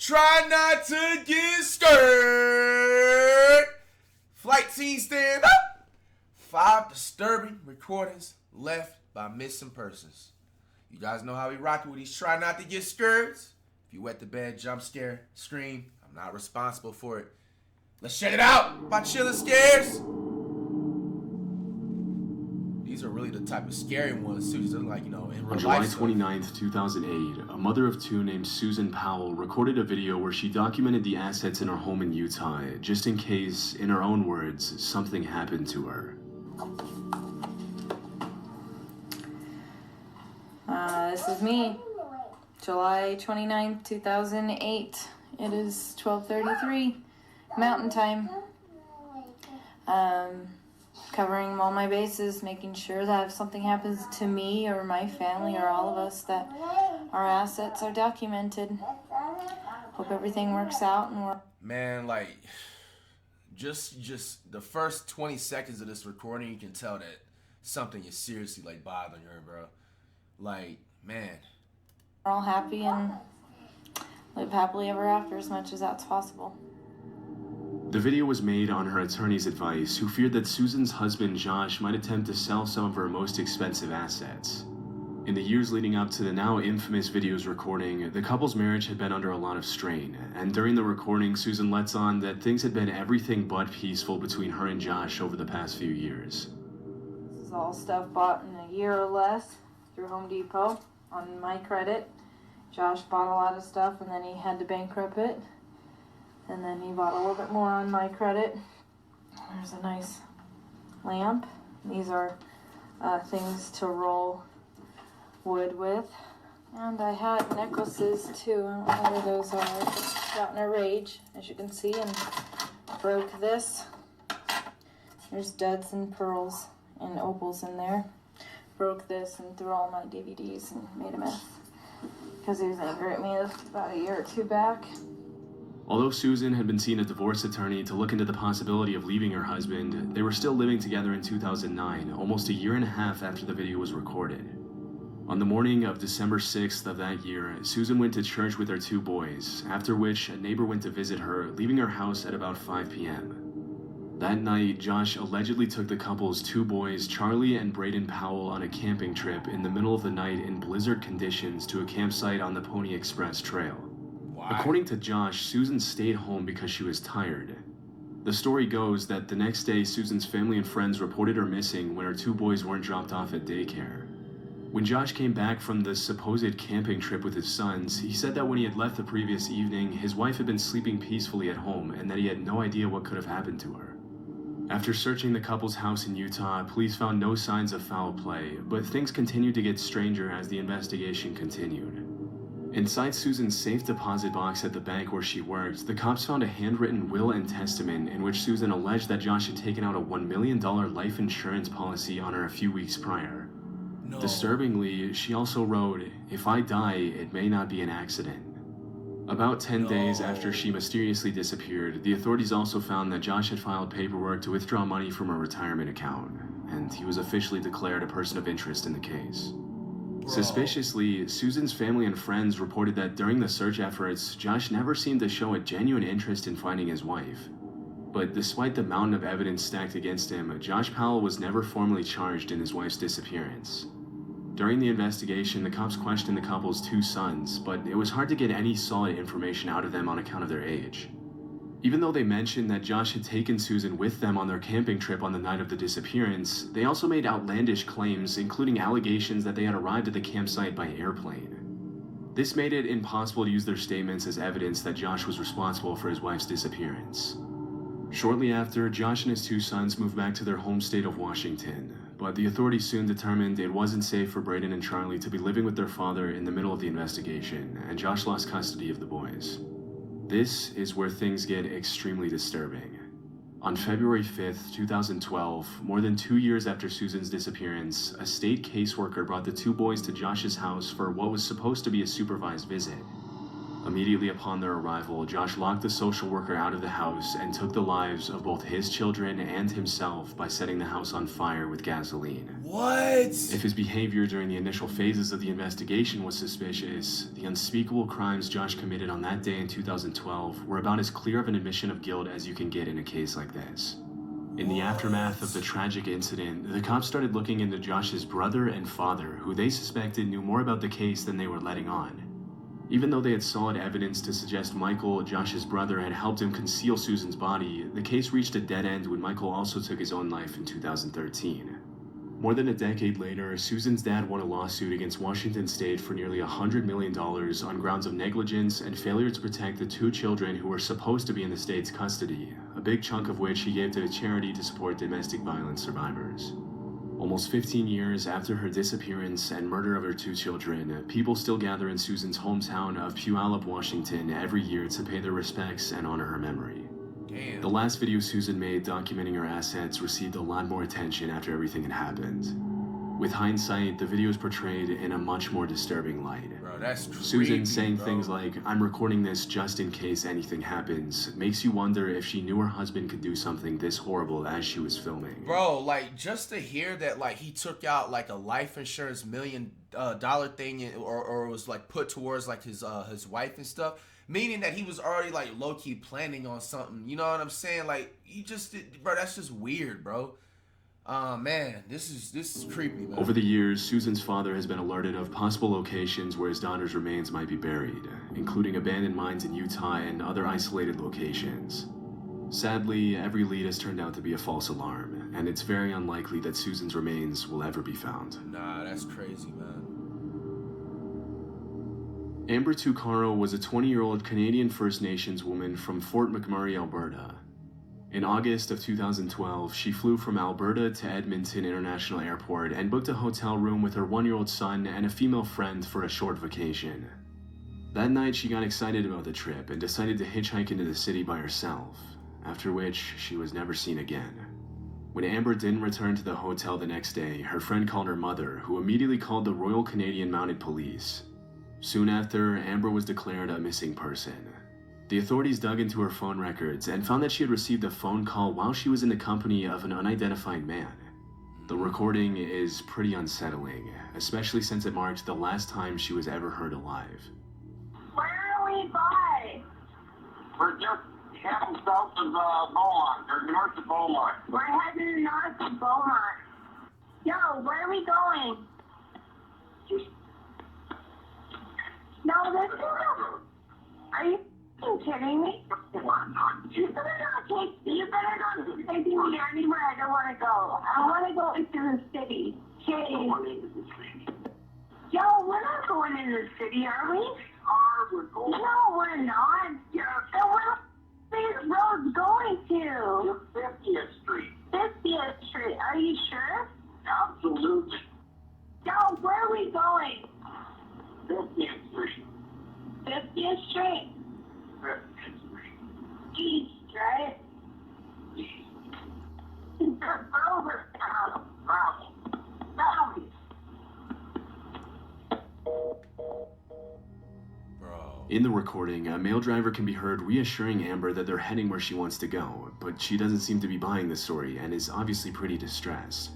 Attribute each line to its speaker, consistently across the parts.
Speaker 1: Try not to get scared. Flight team stand up. 5 disturbing recordings left by missing persons. You guys know how we rock it with these try not to get scared. If you wet the bed, jump scare, scream, I'm not responsible for it. Let's check it out by Chillin' Scares. These are really the type of scary ones too. These are like, in real life.
Speaker 2: On July 29th, 2008, a mother of two named Susan Powell recorded a video where she documented the assets in her home in Utah, just in case, in her own words, something happened to her.
Speaker 3: This is me. July 29th, 2008. It is 12:33 Mountain Time. Covering all my bases, making sure that if something happens to me or my family or all of us, that our assets are documented. Hope everything works out and we're...
Speaker 1: Man, like, just the first 20 seconds of this recording, you can tell that something is seriously, like, bothering her, bro. Like, man.
Speaker 3: We're all happy and live happily ever after as much as that's possible.
Speaker 2: The video was made on her attorney's advice, who feared that Susan's husband, Josh, might attempt to sell some of her most expensive assets. In the years leading up to the now infamous video's recording, the couple's marriage had been under a lot of strain, and during the recording, Susan lets on that things had been everything but peaceful between her and Josh over the past few years.
Speaker 3: This is all stuff bought in a year or less through Home Depot on my credit. Josh bought a lot of stuff and then he had to bankrupt it. And then he bought a little bit more on my credit. There's a nice lamp. These are things to roll wood with. And I had necklaces too. I don't know where those are. I just got in a rage, as you can see, and broke this. There's duds and pearls and opals in there. Broke this and threw all my DVDs and made a mess. Because he was angry at me about a year or two back.
Speaker 2: Although Susan had been seeing a divorce attorney to look into the possibility of leaving her husband, they were still living together in 2009, almost a year and a half after the video was recorded. On the morning of December 6th of that year, Susan went to church with her two boys, after which a neighbor went to visit her, leaving her house at about 5 p.m. That night, Josh allegedly took the couple's two boys, Charlie and Braden Powell, on a camping trip in the middle of the night in blizzard conditions to a campsite on the Pony Express Trail. According to Josh, Susan stayed home because she was tired. The story goes that the next day, Susan's family and friends reported her missing when her two boys weren't dropped off at daycare. When Josh came back from the supposed camping trip with his sons, he said that when he had left the previous evening, his wife had been sleeping peacefully at home and that he had no idea what could have happened to her. After searching the couple's house in Utah, police found no signs of foul play, but things continued to get stranger as the investigation continued. Inside Susan's safe deposit box at the bank where she worked, the cops found a handwritten will and testament in which Susan alleged that Josh had taken out a $1 million life insurance policy on her a few weeks prior.
Speaker 1: No.
Speaker 2: Disturbingly, she also wrote, "If I die, it may not be an accident." About 10 days after she mysteriously disappeared, the authorities also found that Josh had filed paperwork to withdraw money from her retirement account, and he was officially declared a person of interest in the case. Suspiciously, Susan's family and friends reported that during the search efforts, Josh never seemed to show a genuine interest in finding his wife. But despite the mountain of evidence stacked against him, Josh Powell was never formally charged in his wife's disappearance. During the investigation, the cops questioned the couple's two sons, but it was hard to get any solid information out of them on account of their age. Even though they mentioned that Josh had taken Susan with them on their camping trip on the night of the disappearance, they also made outlandish claims, including allegations that they had arrived at the campsite by airplane. This made it impossible to use their statements as evidence that Josh was responsible for his wife's disappearance. Shortly after, Josh and his two sons moved back to their home state of Washington, but the authorities soon determined it wasn't safe for Braden and Charlie to be living with their father in the middle of the investigation, and Josh lost custody of the boys. This is where things get extremely disturbing. On February 5th, 2012, more than 2 years after Susan's disappearance, a state caseworker brought the two boys to Josh's house for what was supposed to be a supervised visit. Immediately upon their arrival, Josh locked the social worker out of the house and took the lives of both his children and himself by setting the house on fire with gasoline.
Speaker 1: What?
Speaker 2: If his behavior during the initial phases of the investigation was suspicious, the unspeakable crimes Josh committed on that day in 2012 were about as clear of an admission of guilt as you can get in a case like this. In the aftermath of the tragic incident, the cops started looking into Josh's brother and father, who they suspected knew more about the case than they were letting on. Even though they had solid evidence to suggest Michael, Josh's brother, had helped him conceal Susan's body, the case reached a dead end when Michael also took his own life in 2013. More than a decade later, Susan's dad won a lawsuit against Washington State for nearly $100 million on grounds of negligence and failure to protect the two children who were supposed to be in the state's custody, a big chunk of which he gave to a charity to support domestic violence survivors. Almost 15 years after her disappearance and murder of her two children, people still gather in Susan's hometown of Puyallup, Washington every year to pay their respects and honor her memory.
Speaker 1: Damn.
Speaker 2: The last video Susan made documenting her assets received a lot more attention after everything had happened. With hindsight, the video is portrayed in a much more disturbing light.
Speaker 1: Bro, that's creepy,
Speaker 2: Susan saying
Speaker 1: bro.
Speaker 2: things like, "I'm recording this just in case anything happens," makes you wonder if she knew her husband could do something this horrible as she was filming.
Speaker 1: Bro, like, just to hear that, like, he took out, like, a life insurance $1 million thing, or was, like, put towards, like, his wife and stuff, meaning that he was already, like, low-key planning on something, you know what I'm saying? Like, you just, bro, that's just weird, bro. Man, this is creepy, man.
Speaker 2: Over the years, Susan's father has been alerted of possible locations where his daughter's remains might be buried, including abandoned mines in Utah and other isolated locations. Sadly, every lead has turned out to be a false alarm, and it's very unlikely that Susan's remains will ever be found.
Speaker 1: Nah, that's crazy, man.
Speaker 2: Amber Tucarro was a 20-year-old Canadian First Nations woman from Fort McMurray, Alberta. In August of 2012, she flew from Alberta to Edmonton International Airport and booked a hotel room with her 1-year-old son and a female friend for a short vacation. That night, she got excited about the trip and decided to hitchhike into the city by herself, after which she was never seen again. When Amber didn't return to the hotel the next day, her friend called her mother, who immediately called the Royal Canadian Mounted Police. Soon after, Amber was declared a missing person. The authorities dug into her phone records and found that she had received a phone call while she was in the company of an unidentified man. The recording is pretty unsettling, especially since it marked the last time she was ever heard alive.
Speaker 4: Where are we by? We're just heading south of Beaumont, or north of Beaumont. We're heading north of Beaumont. Yo, where are we going? No, this is not. Are you kidding me? You better not take me anywhere I don't want to go. I want to go into the city. Yo, we're not going into the city, are we? We're going. No, we're not. Yeah. So where are these roads going to? 50th Street. 50th Street. Are you sure? Absolutely. Yo, where are we going? 50th Street. 50th Street? 50th Street. East, right? East. Over now. Bravo.
Speaker 1: Bro.
Speaker 2: In the recording, a male driver can be heard reassuring Amber that they're heading where she wants to go, but she doesn't seem to be buying the story and is obviously pretty distressed.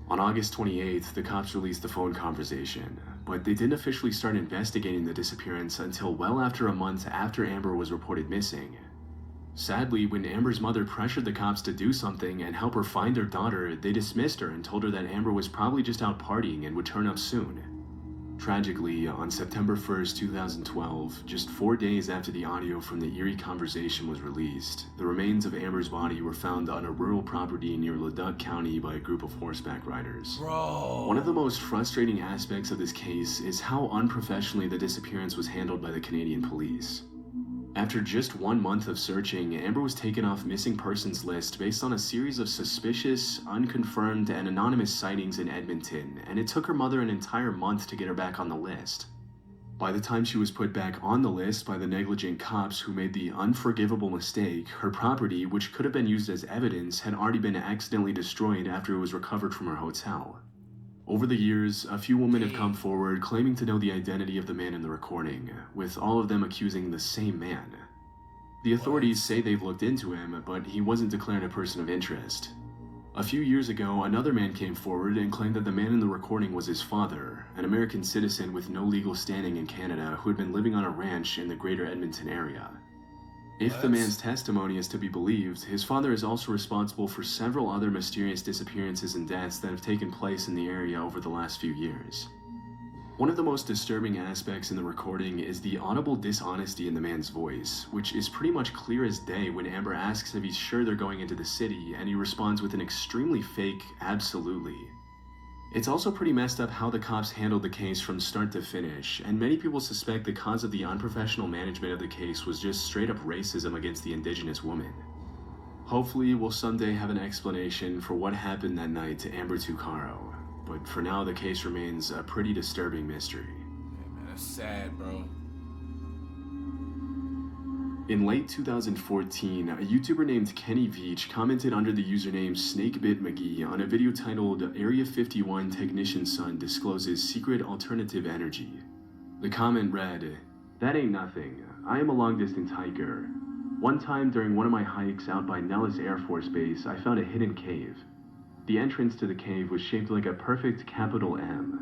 Speaker 2: On August 28th, the cops released the phone conversation, but they didn't officially start investigating the disappearance until well after a month after Amber was reported missing. Sadly, when Amber's mother pressured the cops to do something and help her find their daughter, they dismissed her and told her that Amber was probably just out partying and would turn up soon. Tragically, on September 1st, 2012, just 4 days after the audio from the eerie conversation was released, the remains of Amber's body were found on a rural property near Leduc County by a group of horseback riders.
Speaker 1: Bro.
Speaker 2: One of the most frustrating aspects of this case is how unprofessionally the disappearance was handled by the Canadian police. After just 1 month of searching, Amber was taken off missing persons list based on a series of suspicious, unconfirmed, and anonymous sightings in Edmonton, and it took her mother an entire month to get her back on the list. By the time she was put back on the list by the negligent cops who made the unforgivable mistake, her property, which could have been used as evidence, had already been accidentally destroyed after it was recovered from her hotel. Over the years, a few women have come forward claiming to know the identity of the man in the recording, with all of them accusing the same man. The authorities say they've looked into him, but he wasn't declared a person of interest. A few years ago, another man came forward and claimed that the man in the recording was his father, an American citizen with no legal standing in Canada who had been living on a ranch in the greater Edmonton area. If the man's testimony is to be believed, his father is also responsible for several other mysterious disappearances and deaths that have taken place in the area over the last few years. One of the most disturbing aspects in the recording is the audible dishonesty in the man's voice, which is pretty much clear as day when Amber asks if he's sure they're going into the city, and he responds with an extremely fake "absolutely." It's also pretty messed up how the cops handled the case from start to finish, and many people suspect the cause of the unprofessional management of the case was just straight up racism against the Indigenous woman. Hopefully, we'll someday have an explanation for what happened that night to Amber Tucarro, but for now the case remains a pretty disturbing mystery.
Speaker 1: Yeah, man, that's sad, bro.
Speaker 2: In late 2014, a YouTuber named Kenny Veach commented under the username SnakeBitMcGee on a video titled "Area 51 Technician Son Discloses Secret Alternative Energy." The comment read, "That ain't nothing. I am a long-distance hiker. One time during one of my hikes out by Nellis Air Force Base, I found a hidden cave. The entrance to the cave was shaped like a perfect capital M.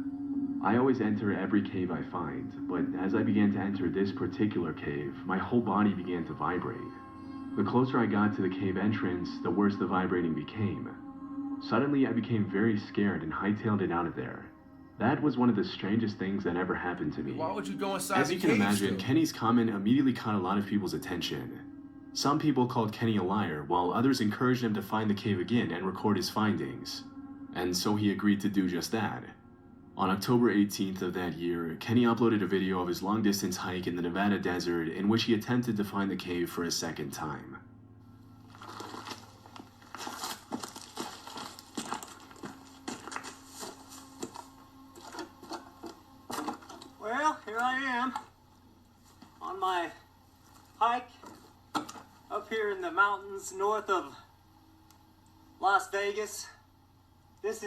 Speaker 2: I always enter every cave I find, but as I began to enter this particular cave, my whole body began to vibrate. The closer I got to the cave entrance, the worse the vibrating became. Suddenly, I became very scared and hightailed it out of there. That was one of the strangest things that ever happened to me."
Speaker 1: Why would you go inside
Speaker 2: As
Speaker 1: the
Speaker 2: you can
Speaker 1: cave
Speaker 2: imagine,
Speaker 1: still?
Speaker 2: Kenny's comment immediately caught a lot of people's attention. Some people called Kenny a liar, while others encouraged him to find the cave again and record his findings. And so he agreed to do just that. On October 18th of that year, Kenny uploaded a video of his long-distance hike in the Nevada desert in which he attempted to find the cave for a second time.
Speaker 5: Well, here I am on my hike up here in the mountains north of Las Vegas. This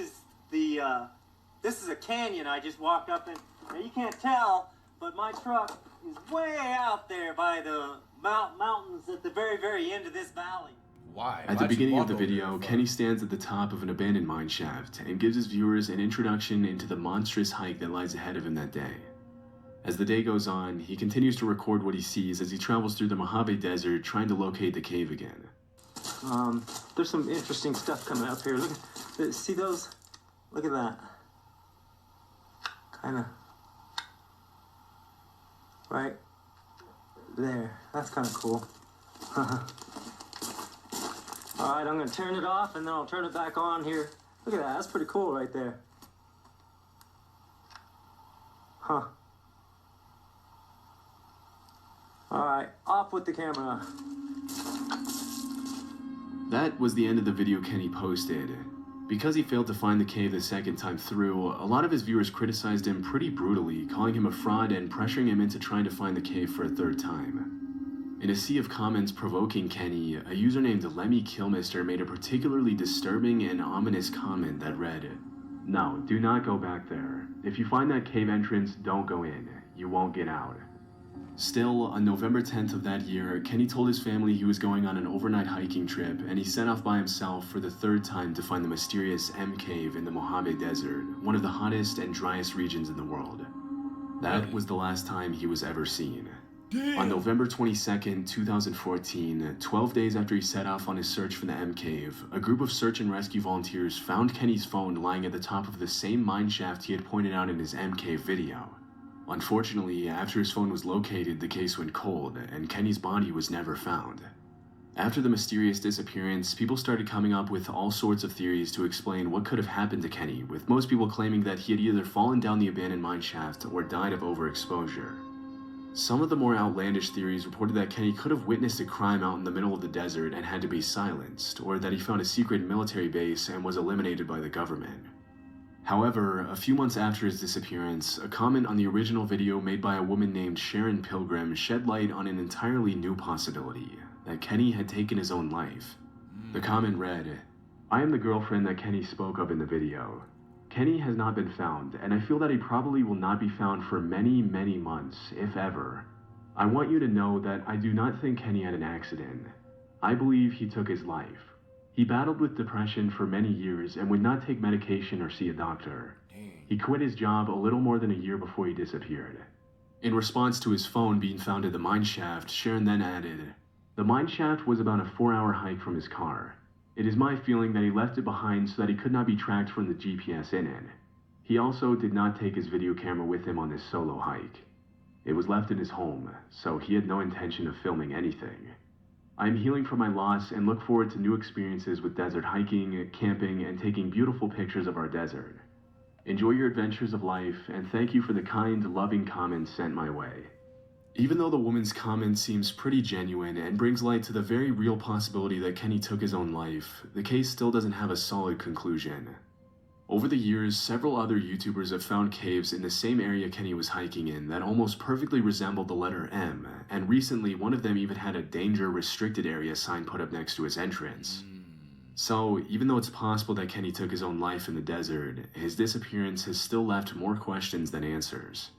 Speaker 5: is a canyon I just walked up in. Now you can't tell, but my truck is way out there by the mountains at the very, very end of this valley.
Speaker 1: Why?
Speaker 2: At the beginning of the video, Kenny stands at the top of an abandoned mine shaft and gives his viewers an introduction into the monstrous hike that lies ahead of him that day. As the day goes on, he continues to record what he sees as he travels through the Mojave Desert trying to locate the cave again.
Speaker 5: There's some interesting stuff coming up here. Look, see those? Look at that. Kinda. Right there. That's kinda cool. Alright, I'm gonna turn it off and then I'll turn it back on here. Look at that, that's pretty cool right there. Huh. Alright, off with the camera.
Speaker 2: That was the end of the video Kenny posted. Because he failed to find the cave the second time through, a lot of his viewers criticized him pretty brutally, calling him a fraud and pressuring him into trying to find the cave for a third time. In a sea of comments provoking Kenny, a user named Lemmy Kilmister made a particularly disturbing and ominous comment that read, "No, do not go back there. If you find that cave entrance, don't go in. You won't get out." Still, on November 10th of that year, Kenny told his family he was going on an overnight hiking trip, and he set off by himself for the third time to find the mysterious M Cave in the Mojave Desert, one of the hottest and driest regions in the world. That was the last time he was ever seen.
Speaker 1: Damn.
Speaker 2: On November 22nd, 2014, 12 days after he set off on his search for the M Cave, a group of search and rescue volunteers found Kenny's phone lying at the top of the same mine shaft he had pointed out in his M Cave video. Unfortunately, after his phone was located, the case went cold, and Kenny's body was never found. After the mysterious disappearance, people started coming up with all sorts of theories to explain what could have happened to Kenny, with most people claiming that he had either fallen down the abandoned mine shaft or died of overexposure. Some of the more outlandish theories reported that Kenny could have witnessed a crime out in the middle of the desert and had to be silenced, or that he found a secret military base and was eliminated by the government. However, a few months after his disappearance, a comment on the original video made by a woman named Sharon Pilgrim shed light on an entirely new possibility, that Kenny had taken his own life. The comment read, "I am the girlfriend that Kenny spoke of in the video. Kenny has not been found, and I feel that he probably will not be found for many, many months, if ever. I want you to know that I do not think Kenny had an accident. I believe he took his life. He battled with depression for many years and would not take medication or see a doctor. He quit his job a little more than a year before he disappeared. In response to his phone being found at the mine shaft, Sharon then added, "The mine shaft was about a 4-hour hike from his car. It is my feeling that he left it behind so that he could not be tracked from the GPS in it. He also did not take his video camera with him on this solo hike. It was left in his home, so he had no intention of filming anything. I am healing from my loss and look forward to new experiences with desert hiking, camping, and taking beautiful pictures of our desert. Enjoy your adventures of life, and thank you for the kind, loving comments sent my way." Even though the woman's comment seems pretty genuine and brings light to the very real possibility that Kenny took his own life, the case still doesn't have a solid conclusion. Over the years, several other YouTubers have found caves in the same area Kenny was hiking in that almost perfectly resembled the letter M, and recently one of them even had a danger restricted area sign put up next to his entrance. So, even though it's possible that Kenny took his own life in the desert, his disappearance has still left more questions than answers.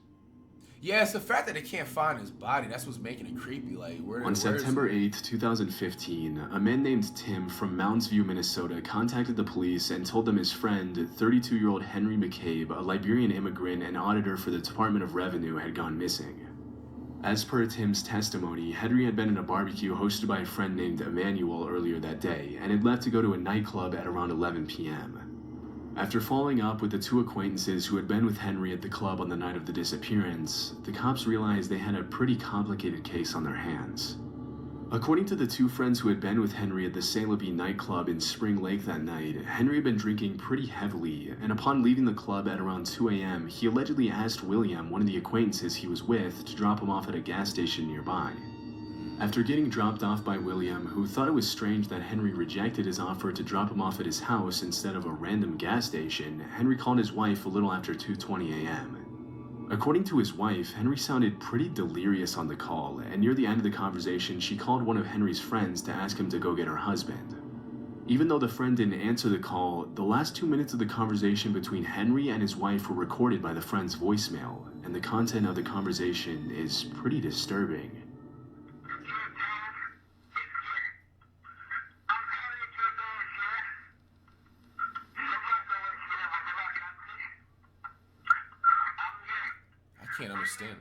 Speaker 1: Yeah, it's the fact that they can't find his body. That's what's making it creepy. Like,
Speaker 2: On September 8, 2015, a man named Tim from Mounds View, Minnesota contacted the police and told them his friend, 32-year-old Henry McCabe, a Liberian immigrant and auditor for the Department of Revenue, had gone missing. As per Tim's testimony, Henry had been at a barbecue hosted by a friend named Emmanuel earlier that day and had left to go to a nightclub at around 11 p.m. After following up with the two acquaintances who had been with Henry at the club on the night of the disappearance, the cops realized they had a pretty complicated case on their hands. According to the two friends who had been with Henry at the Saint Louis nightclub in Spring Lake that night, Henry had been drinking pretty heavily, and upon leaving the club at around 2 a.m., he allegedly asked William, one of the acquaintances he was with, to drop him off at a gas station nearby. After getting dropped off by William, who thought it was strange that Henry rejected his offer to drop him off at his house instead of a random gas station, Henry called his wife a little after 2:20 a.m. According to his wife, Henry sounded pretty delirious on the call, and near the end of the conversation, she called one of Henry's friends to ask him to go get her husband. Even though the friend didn't answer the call, the last 2 minutes of the conversation between Henry and his wife were recorded by the friend's voicemail, and the content of the conversation is pretty disturbing.
Speaker 1: I can't understand.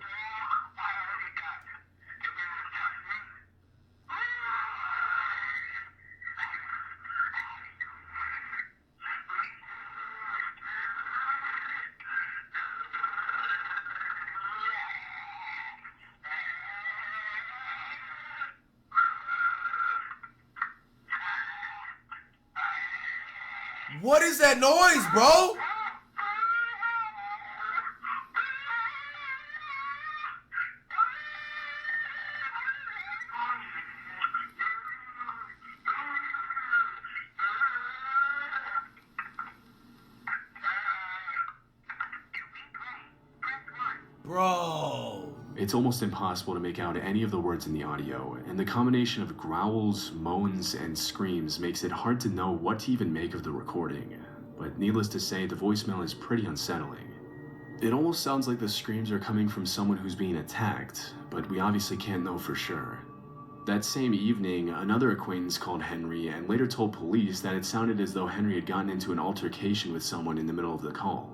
Speaker 1: What is that noise, bro? Bro.
Speaker 2: It's almost impossible to make out any of the words in the audio, and the combination of growls, moans, and screams makes it hard to know what to even make of the recording. But needless to say, the voicemail is pretty unsettling. It almost sounds like the screams are coming from someone who's being attacked, but we obviously can't know for sure. That same evening, another acquaintance called Henry and later told police that it sounded as though Henry had gotten into an altercation with someone in the middle of the call.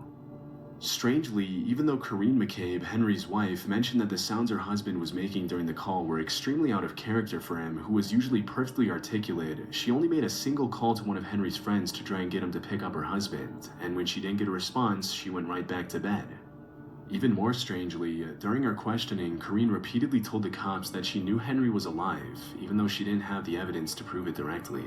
Speaker 2: Strangely, even though Corinne McCabe, Henry's wife, mentioned that the sounds her husband was making during the call were extremely out of character for him, who was usually perfectly articulate, she only made a single call to one of Henry's friends to try and get him to pick up her husband, and when she didn't get a response, she went right back to bed. Even more strangely, during our questioning, Corinne repeatedly told the cops that she knew Henry was alive, even though she didn't have the evidence to prove it directly.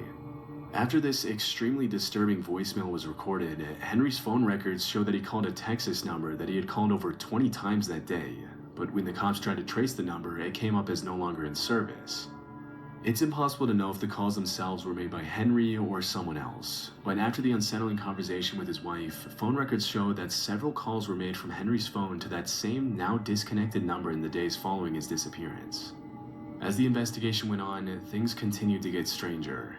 Speaker 2: After this extremely disturbing voicemail was recorded, Henry's phone records show that he called a Texas number that he had called over 20 times that day, but when the cops tried to trace the number, it came up as no longer in service. It's impossible to know if the calls themselves were made by Henry or someone else, but after the unsettling conversation with his wife, phone records show that several calls were made from Henry's phone to that same now disconnected number in the days following his disappearance. As the investigation went on, things continued to get stranger.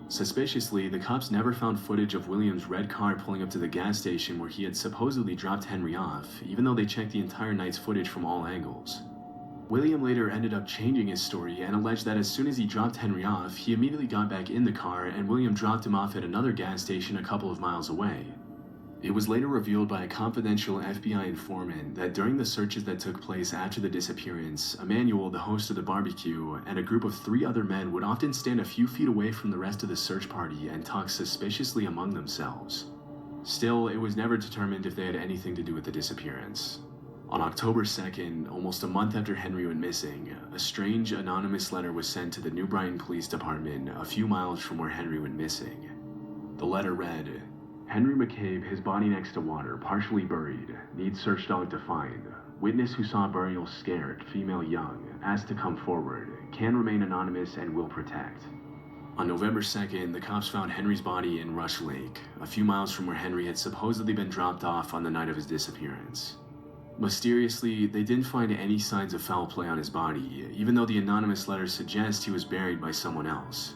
Speaker 2: Suspiciously, the cops never found footage of William's red car pulling up to the gas station where he had supposedly dropped Henry off, even though they checked the entire night's footage from all angles. William later ended up changing his story and alleged that as soon as he dropped Henry off, he immediately got back in the car and William dropped him off at another gas station a couple of miles away. It was later revealed by a confidential FBI informant that during the searches that took place after the disappearance, Emmanuel, the host of the barbecue, and a group of 3 other men would often stand a few feet away from the rest of the search party and talk suspiciously among themselves. Still, it was never determined if they had anything to do with the disappearance. On October 2nd, almost a month after Henry went missing, a strange anonymous letter was sent to the New Brighton Police Department a few miles from where Henry went missing. The letter read, "Henry McCabe, his body next to water, partially buried. Needs search dog to find. Witness who saw burial scared, female young, asked to come forward. Can remain anonymous and will protect." On November 2nd, the cops found Henry's body in Rush Lake, a few miles from where Henry had supposedly been dropped off on the night of his disappearance. Mysteriously, they didn't find any signs of foul play on his body, even though the anonymous letter suggests he was buried by someone else.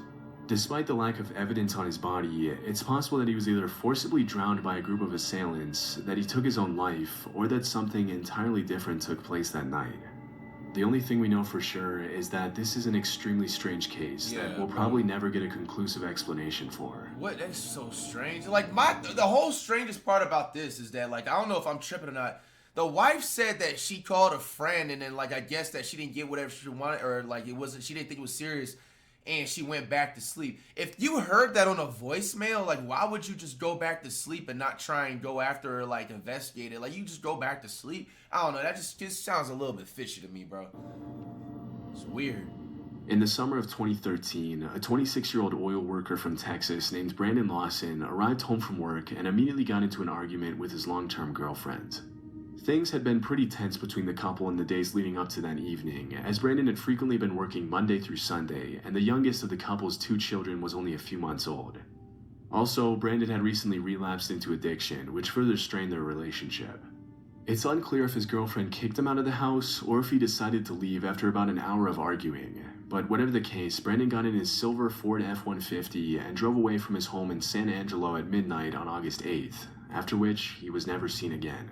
Speaker 2: Despite the lack of evidence on his body, it's possible that he was either forcibly drowned by a group of assailants, that he took his own life, or that something entirely different took place that night. The only thing we know for sure is that this is an extremely strange case that we'll probably never get a conclusive explanation for.
Speaker 1: What? That's so strange. Like, the whole strangest part about this is that, like, I don't know if I'm tripping or not. The wife said that she called a friend and then, like, I guess that she didn't get whatever she wanted, or, like, she didn't think it was serious, and she went back to sleep. If you heard that on a voicemail, like, why would you just go back to sleep and not try and go after her, like, investigate it? Like, you just go back to sleep? I don't know. That just sounds a little bit fishy to me, bro. It's weird.
Speaker 2: In the summer of 2013, a 26-year-old oil worker from Texas named Brandon Lawson arrived home from work and immediately got into an argument with his long-term girlfriend. Things had been pretty tense between the couple in the days leading up to that evening, as Brandon had frequently been working Monday through Sunday, and the youngest of the couple's 2 children was only a few months old. Also, Brandon had recently relapsed into addiction, which further strained their relationship. It's unclear if his girlfriend kicked him out of the house, or if he decided to leave after about an hour of arguing. But whatever the case, Brandon got in his silver Ford F-150 and drove away from his home in San Angelo at midnight on August 8th, after which he was never seen again.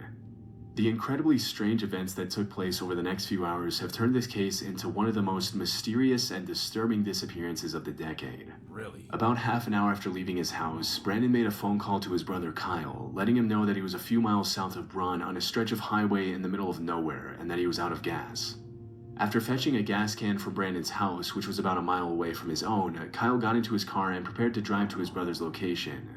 Speaker 2: The incredibly strange events that took place over the next few hours have turned this case into one of the most mysterious and disturbing disappearances of the decade.
Speaker 1: Really?
Speaker 2: About half an hour after leaving his house, Brandon made a phone call to his brother Kyle, letting him know that he was a few miles south of Brunn on a stretch of highway in the middle of nowhere and that he was out of gas. After fetching a gas can from Brandon's house, which was about a mile away from his own, Kyle got into his car and prepared to drive to his brother's location.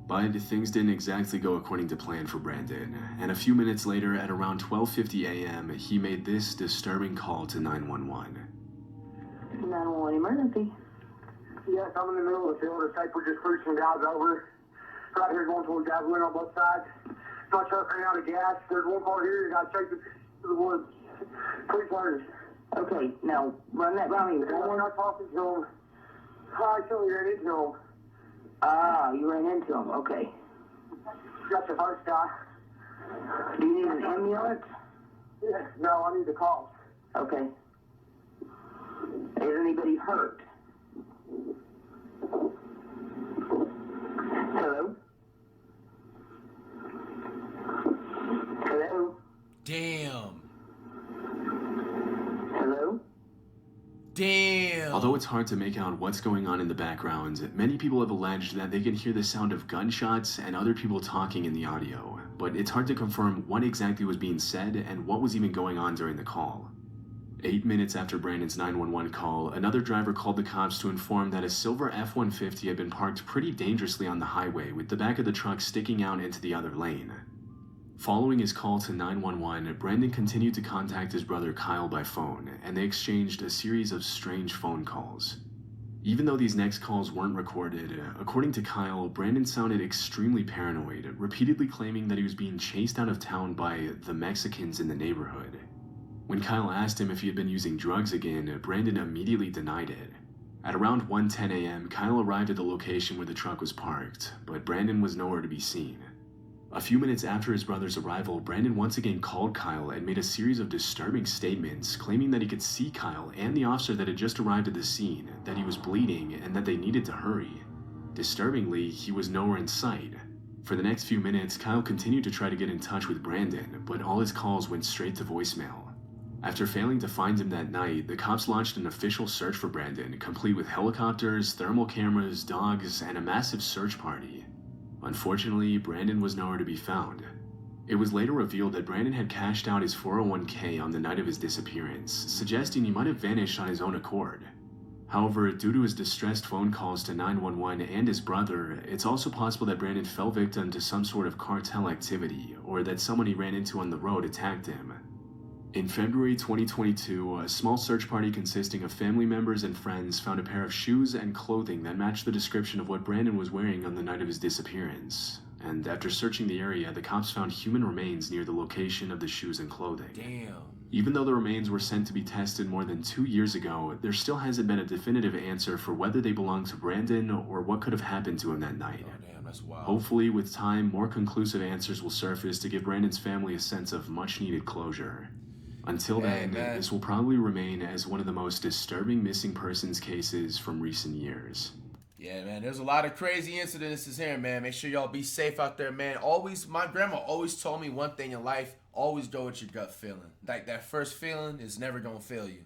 Speaker 2: But things didn't exactly go according to plan for Brandon, and a few minutes later, at around 12:50 a.m., he made this disturbing call to 911.
Speaker 4: 911 emergency.
Speaker 6: Yes, I'm in the middle of the field. It's like we're just cruising guys over. Right here going towards gasoline on both sides. My truck ran out of gas. There's one part here. You got to take it to the woods. Please hurry.
Speaker 4: Okay, now run that by me.
Speaker 6: We're not talking to him. I actually ran into him.
Speaker 4: Ah, you ran into him. Okay.
Speaker 6: Got the first guy.
Speaker 4: Do you need an ambulance?
Speaker 6: Yeah, no, I need the call.
Speaker 4: Okay. Is anybody hurt? Hello? Hello?
Speaker 1: Damn.
Speaker 4: Hello?
Speaker 1: Damn.
Speaker 2: Although it's hard to make out what's going on in the background, many people have alleged that they can hear the sound of gunshots and other people talking in the audio, but it's hard to confirm what exactly was being said and what was even going on during the call. 8 minutes after Brandon's 911 call, another driver called the cops to inform that a silver F-150 had been parked pretty dangerously on the highway, with the back of the truck sticking out into the other lane. Following his call to 911, Brandon continued to contact his brother Kyle by phone, and they exchanged a series of strange phone calls. Even though these next calls weren't recorded, according to Kyle, Brandon sounded extremely paranoid, repeatedly claiming that he was being chased out of town by the Mexicans in the neighborhood. When Kyle asked him if he had been using drugs again, Brandon immediately denied it. At around 1:10 a.m., Kyle arrived at the location where the truck was parked, but Brandon was nowhere to be seen. A few minutes after his brother's arrival, Brandon once again called Kyle and made a series of disturbing statements, claiming that he could see Kyle and the officer that had just arrived at the scene, that he was bleeding, and that they needed to hurry. Disturbingly, he was nowhere in sight. For the next few minutes, Kyle continued to try to get in touch with Brandon, but all his calls went straight to voicemail. After failing to find him that night, the cops launched an official search for Brandon, complete with helicopters, thermal cameras, dogs, and a massive search party. Unfortunately, Brandon was nowhere to be found. It was later revealed that Brandon had cashed out his 401k on the night of his disappearance, suggesting he might have vanished on his own accord. However, due to his distressed phone calls to 911 and his brother, it's also possible that Brandon fell victim to some sort of cartel activity, or that someone he ran into on the road attacked him. In February 2022, a small search party consisting of family members and friends found a pair of shoes and clothing that matched the description of what Brandon was wearing on the night of his disappearance. And after searching the area, the cops found human remains near the location of the shoes and clothing.
Speaker 1: Damn.
Speaker 2: Even though the remains were sent to be tested more than 2 years ago, there still hasn't been a definitive answer for whether they belong to Brandon or what could have happened to him that night.
Speaker 1: Oh, damn, that's wild.
Speaker 2: Hopefully, with time, more conclusive answers will surface to give Brandon's family a sense of much-needed closure. Until then, this will probably remain as one of the most disturbing missing persons cases from recent years.
Speaker 1: Yeah, man, there's a lot of crazy incidences here, man. Make sure y'all be safe out there, man. My grandma always told me one thing in life, always go with your gut feeling. Like, that first feeling is never gonna fail you.